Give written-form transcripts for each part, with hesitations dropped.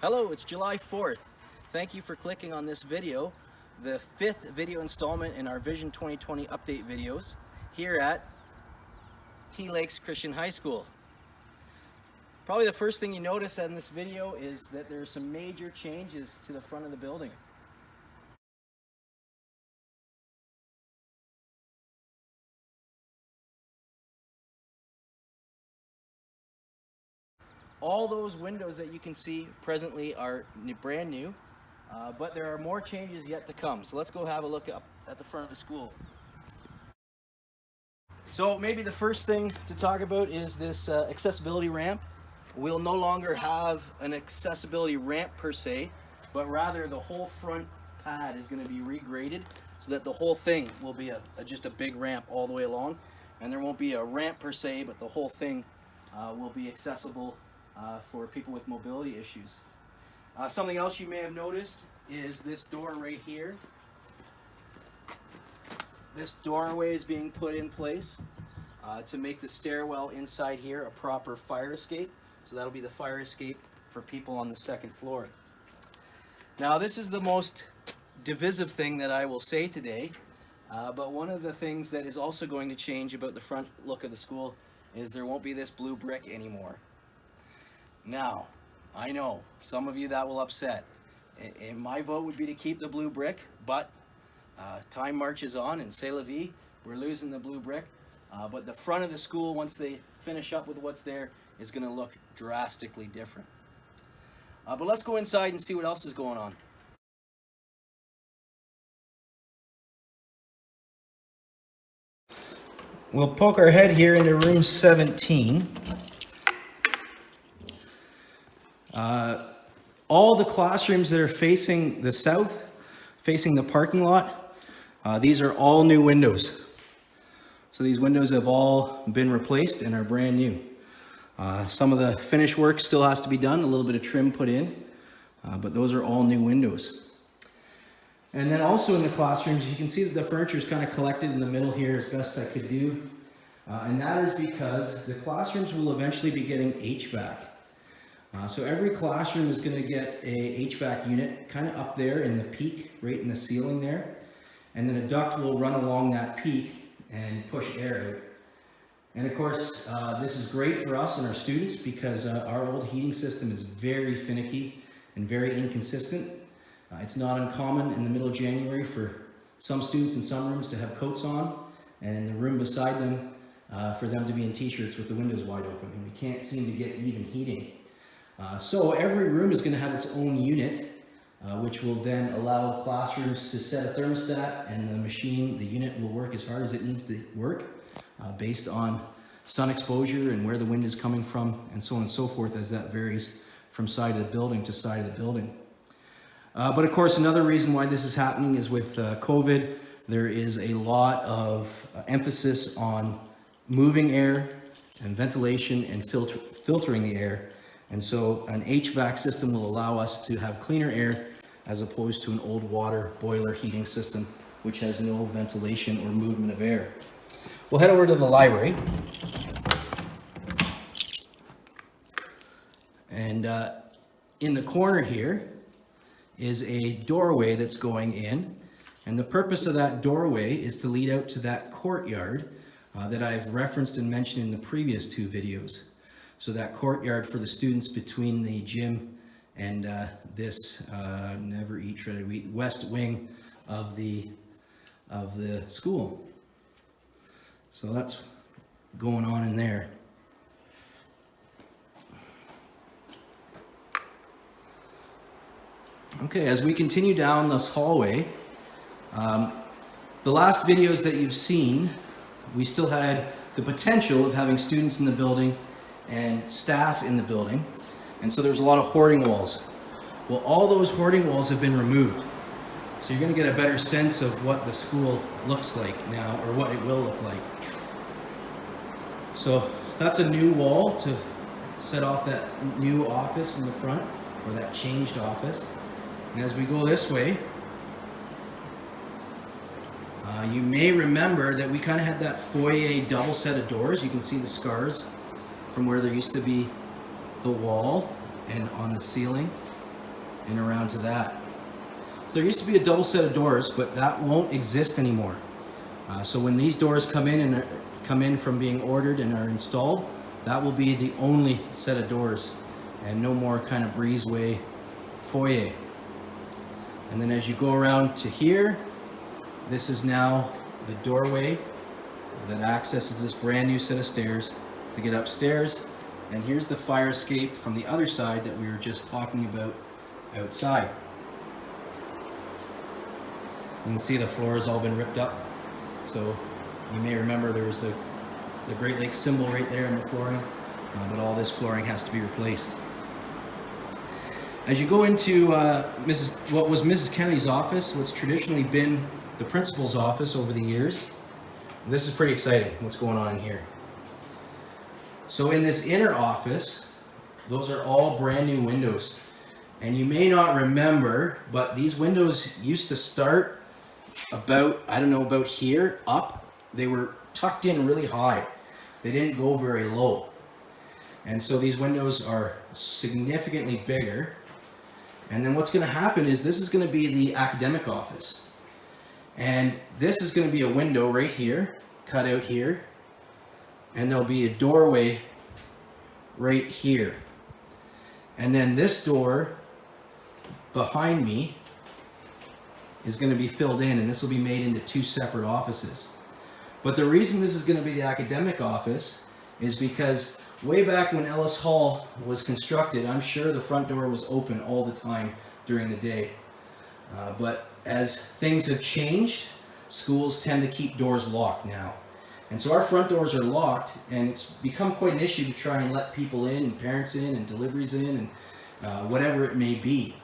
Hello, it's July 4th. Thank you for clicking on this video, the 5th video installment in our Vision 2020 update videos here at T Lakes Christian High School. Probably the first thing you notice in this video is that there are some major changes to the front of the building. All those windows that you can see presently are brand new, but there are more changes yet to come. So let's go have a look up at the front of the school. So maybe the first thing to talk about is this accessibility ramp. We'll no longer have an accessibility ramp per se, but rather the whole front pad is going to be regraded so that the whole thing will be just a big ramp all the way along. And there won't be a ramp per se, but the whole thing will be accessible for people with mobility issues. Something else you may have noticed is this door right here. This doorway is being put in place to make the stairwell inside here a proper fire escape. So that'll be the fire escape for people on the second floor. Now this is the most divisive thing that I will say today, but one of the things that is also going to change about the front look of the school is there won't be this blue brick anymore. Now, I know some of you that will upset. And my vote would be to keep the blue brick, but time marches on and c'est la vie, we're losing the blue brick. But the front of the school, once they finish up with what's there, is going to look drastically different. But let's go inside and see what else is going on. We'll poke our head here into room 17. All the classrooms that are facing the south, facing the parking lot, these are all new windows. So these windows have all been replaced and are brand new. Some of the finish work still has to be done, a little bit of trim put in, but those are all new windows. And then also in the classrooms, you can see that the furniture is kind of collected in the middle here as best I could do. And that is because the classrooms will eventually be getting HVAC. So every classroom is going to get a HVAC unit kind of up there in the peak, right in the ceiling there. And then a duct will run along that peak and push air out. And of course, this is great for us and our students because our old heating system is very finicky and very inconsistent. It's not uncommon in the middle of January for some students in some rooms to have coats on, and in the room beside them, for them to be in t-shirts with the windows wide open, and we can't seem to get even heating. So every room is going to have its own unit, which will then allow classrooms to set a thermostat, and the machine, the unit, will work as hard as it needs to work based on sun exposure and where the wind is coming from, and so on and so forth, as that varies from side of the building to side of the building. But of course, another reason why this is happening is with COVID, there is a lot of emphasis on moving air and ventilation and filtering the air. And so an HVAC system will allow us to have cleaner air as opposed to an old water boiler heating system, which has no ventilation or movement of air. We'll head over to the library. And in the corner here is a doorway that's going in. And the purpose of that doorway is to lead out to that courtyard that I've referenced and mentioned in the previous two videos. So that courtyard for the students between the gym and this never eat shredded wheat west wing of the school. So that's going on in there. Okay, as we continue down this hallway, the last videos that you've seen, we still had the potential of having students in the building and staff in the building, and so there's a lot of hoarding walls. Well, all those hoarding walls have been removed, so you're going to get a better sense of what the school looks like now, or what it will look like. So that's a new wall to set off that new office in the front, or that changed office. And as we go this way, you may remember that we kind of had that foyer double set of doors. You can see the scars from where there used to be the wall and on the ceiling. and around to that. So there used to be a double set of doors, but that won't exist anymore. So when these doors come in from being ordered and are installed, that will be the only set of doors, and no more kind of breezeway foyer. And then as you go around to here, this is now the doorway that accesses this brand new set of stairs to get upstairs. And here's the fire escape from the other side that we were just talking about outside. You can see the floor has all been ripped up. So you may remember there was the Great Lakes symbol right there in the flooring, but all this flooring has to be replaced. As you go into what was Mrs. Kennedy's office, what's traditionally been the principal's office over the years, this is pretty exciting, what's going on in here. So in this inner office, those are all brand new windows. And you may not remember, but these windows used to start about, I don't know, about here up. They were tucked in really high. They didn't go very low. And so these windows are significantly bigger. And then what's going to happen is this is going to be the academic office. And this is going to be a window right here, cut out here. And there'll be a doorway right here. And then this door behind me is going to be filled in, and this will be made into two separate offices. But the reason this is going to be the academic office is because way back when Ellis Hall was constructed, I'm sure the front door was open all the time during the day. But as things have changed, schools tend to keep doors locked now. And so our front doors are locked, and it's become quite an issue to try and let people in, and parents in, and deliveries in, and whatever it may be.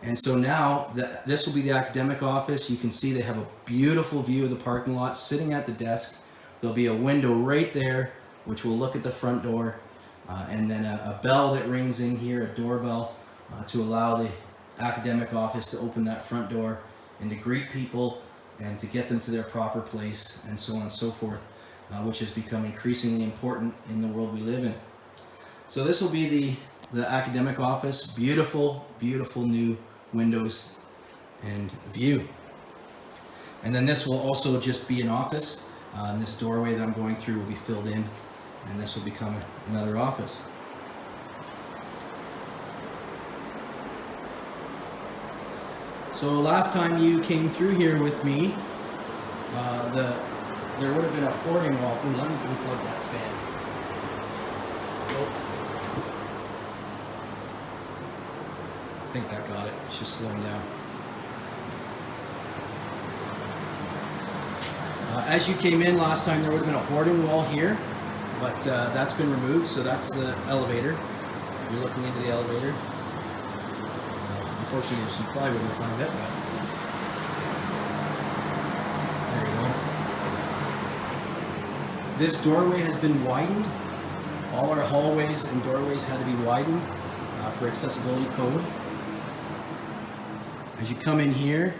And so now this will be the academic office. You can see they have a beautiful view of the parking lot sitting at the desk. There'll be a window right there, which will look at the front door, and then a bell that rings in here, a doorbell, to allow the academic office to open that front door and to greet people and to get them to their proper place, and so on and so forth, which has become increasingly important in the world we live in. So this will be the academic office. Beautiful, beautiful new windows and view. And then this will also just be an office. And this doorway that I'm going through will be filled in, and this will become another office. So last time you came through here with me, there would have been a hoarding wall. Ooh, let me unplug that fan. Oh. I think that got it. It's just slowing down. As you came in last time, there would have been a hoarding wall here, but that's been removed, so that's the elevator. You're looking into the elevator. Unfortunately, there's some plywood in front of it, but there you go. This doorway has been widened. All our hallways and doorways had to be widened for accessibility code. As you come in here,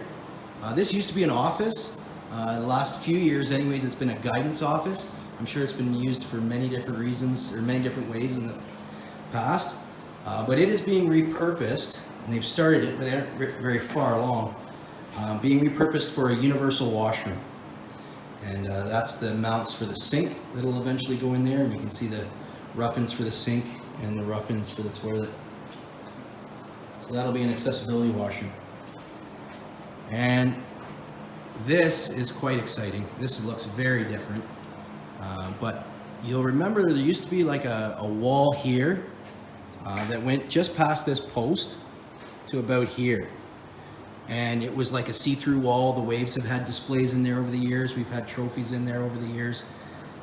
this used to be an office. The last few years anyways, it's been a guidance office. I'm sure it's been used for many different reasons or many different ways in the past. But it is being repurposed, and they've started it, but they aren't very far along. Being repurposed for a universal washroom. And that's the mounts for the sink that'll eventually go in there. And you can see the rough-ins for the sink and the rough-ins for the toilet. So that'll be an accessibility washroom. And this is quite exciting. This looks very different. But you'll remember there used to be like a wall here that went just past this post to about here. And it was like a see-through wall. The Waves have had displays in there over the years. We've had trophies in there over the years.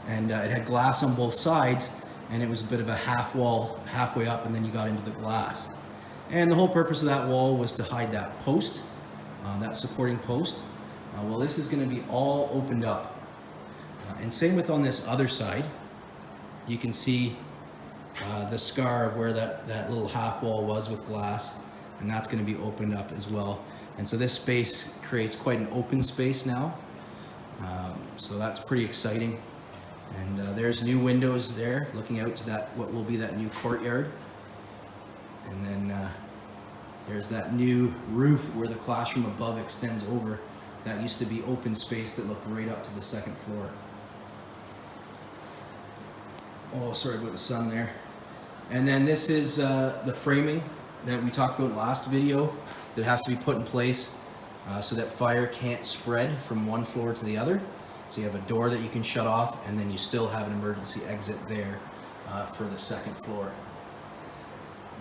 And it had glass on both sides, and it was a bit of a half wall, halfway up, and then you got into the glass. And the whole purpose of that wall was to hide that post, that supporting post. Well, this is going to be all opened up. And same with on this other side. You can see the scar of where that little half wall was with glass, and that's going to be opened up as well. And so this space creates quite an open space now. So that's pretty exciting. And there's new windows there looking out to that, what will be that new courtyard. And then There's that new roof where the classroom above extends over. That used to be open space that looked right up to the second floor. Oh, sorry about the sun there. And then this is the framing that we talked about last video that has to be put in place so that fire can't spread from one floor to the other. So you have a door that you can shut off, and then you still have an emergency exit there for the second floor.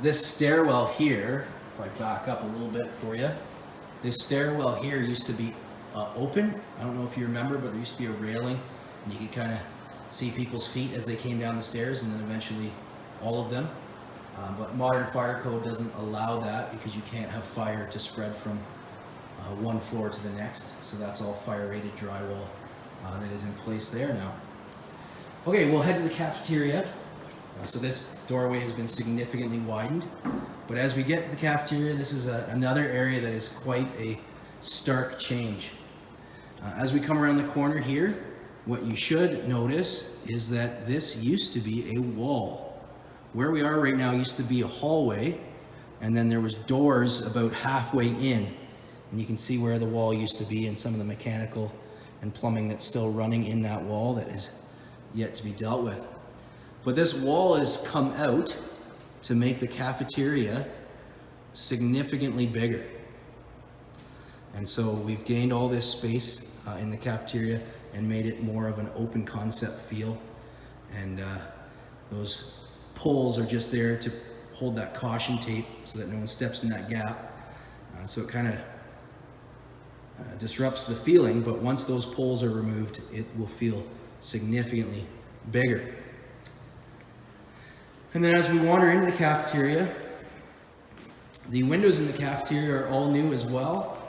This stairwell here, if I back up a little bit for you, this stairwell here used to be open. I don't know if you remember, but there used to be a railing, and you could kind of see people's feet as they came down the stairs, and then eventually all of them. But modern fire code doesn't allow that because you can't have fire to spread from one floor to the next. So that's all fire rated drywall that is in place there now. Okay, we'll head to the cafeteria. So this doorway has been significantly widened. But as we get to the cafeteria, this is another area that is quite a stark change. As we come around the corner here, what you should notice is that this used to be a wall. Where we are right now used to be a hallway, and then there was doors about halfway in, and you can see where the wall used to be and some of the mechanical and plumbing that's still running in that wall that is yet to be dealt with. But this wall has come out to make the cafeteria significantly bigger. And so we've gained all this space in the cafeteria and made it more of an open concept feel. And those poles are just there to hold that caution tape so that no one steps in that gap. So it kind of disrupts the feeling, but once those poles are removed, it will feel significantly bigger. And then as we wander into the cafeteria, the windows in the cafeteria are all new as well.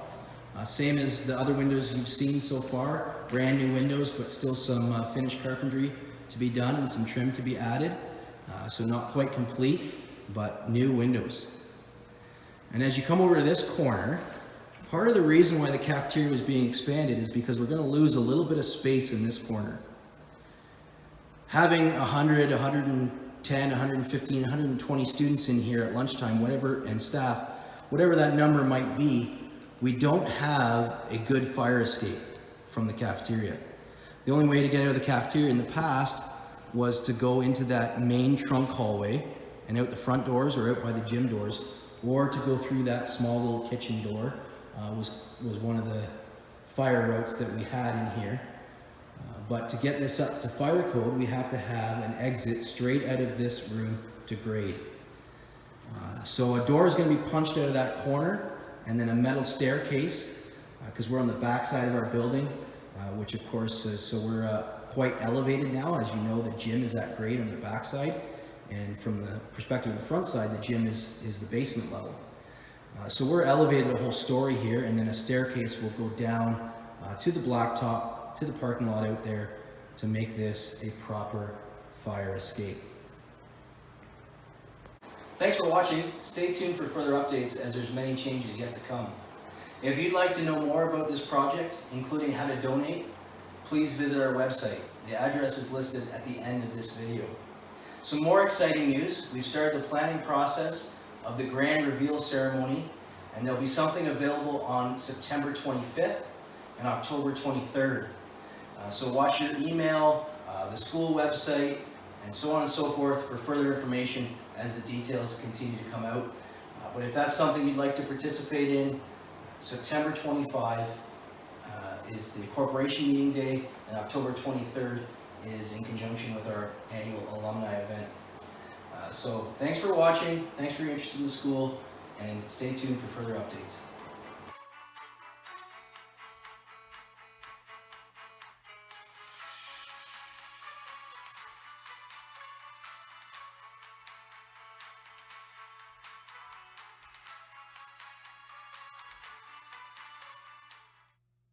Same as the other windows you've seen so far, brand new windows, but still some finished carpentry to be done and some trim to be added. So not quite complete, but new windows. And as you come over to this corner, part of the reason why the cafeteria was being expanded is because we're going to lose a little bit of space in this corner. Having 100, 110, 115, 120 students in here at lunchtime, whatever, and staff, whatever that number might be, we don't have a good fire escape from the cafeteria. The only way to get out of the cafeteria in the past was to go into that main trunk hallway and out the front doors or out by the gym doors, or to go through that small little kitchen door was one of the fire routes that we had in here. But to get this up to fire code, we have to have an exit straight out of this room to grade. So a door is going to be punched out of that corner, and then a metal staircase, because we're on the back side of our building, which of course is, so we're quite elevated now. As you know, the gym is at grade on the back side, and from the perspective of the front side, the gym is the basement level. So we're elevated a whole story here, and then a staircase will go down to the blacktop, to the parking lot out there, to make this a proper fire escape. Thanks for watching. Stay tuned for further updates as there's many changes yet to come. If you'd like to know more about this project, including how to donate, please visit our website. The address is listed at the end of this video. Some more exciting news. We've started the planning process of the grand reveal ceremony, and there'll be something available on September 25th and October 23rd. So watch your email, the school website, and so on and so forth for further information as the details continue to come out. But if that's something you'd like to participate in, September 25 is the corporation meeting day, and October 23rd is in conjunction with our annual alumni event. So thanks for watching, thanks for your interest in the school, and stay tuned for further updates.